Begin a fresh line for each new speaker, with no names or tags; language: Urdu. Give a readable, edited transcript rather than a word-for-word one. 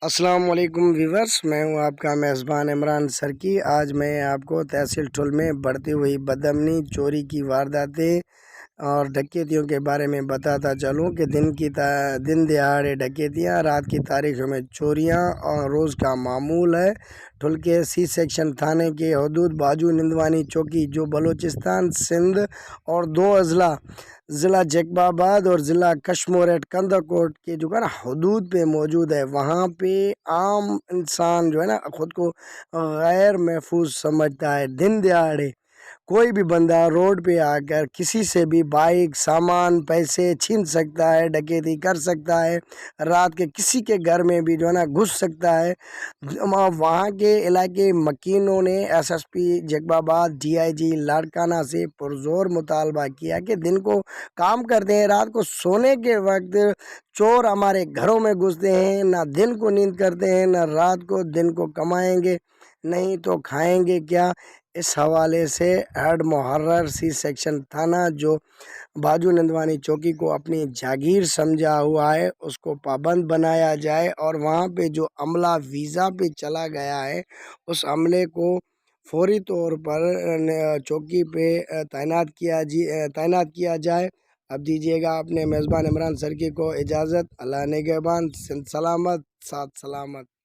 السلام علیکم ویورس، میں ہوں آپ کا میزبان عمران سرکی۔ آج میں آپ کو تحصیل ٹھل میں بڑھتی ہوئی بدامنی، چوری کی وارداتیں اور ڈکیتیوں کے بارے میں بتاتا چلوں کہ دن دہاڑے ڈکیتیاں، رات کی تاریخوں میں چوریاں اور روز کا معمول ہے۔ ٹھل کے سی سیکشن تھانے کے حدود باجو نندوانی چوکی، جو بلوچستان، سندھ اور دو اضلاع ضلع جیکب آباد اور ضلع کشموریٹ کندہ کوٹ کے جو ہے نا حدود پہ موجود ہے، وہاں پہ عام انسان جو ہے نا خود کو غیر محفوظ سمجھتا ہے۔ دن دیہڑے کوئی بھی بندہ روڈ پہ آ کر کسی سے بھی بائک، سامان، پیسے چھین سکتا ہے، ڈکیتی کر سکتا ہے، رات کے کسی کے گھر میں بھی جو ہے نا گھس سکتا ہے۔ وہاں کے علاقے مکینوں نے ایس ایس پی جیکب آباد DIG لاڑکانہ سے پرزور مطالبہ کیا کہ دن کو کام کرتے ہیں، رات کو سونے کے وقت چور ہمارے گھروں میں گھستے ہیں، نہ دن کو نیند کرتے ہیں نہ رات کو۔ دن کو کمائیں گے نہیں تو کھائیں گے کیا؟ اس حوالے سے ہیڈ محرر سی سیکشن تھانہ، جو باجو نندوانی چوکی کو اپنی جاگیر سمجھا ہوا ہے، اس کو پابند بنایا جائے اور وہاں پہ جو عملہ ویزا پہ چلا گیا ہے، اس عملے کو فوری طور پر چوکی پہ تعینات کیا جائے۔ اب دیجیے گا اپنے میزبان عمران سرکی کو اجازت۔ اللہ نگہبان، سلامت، ساتھ سلامت۔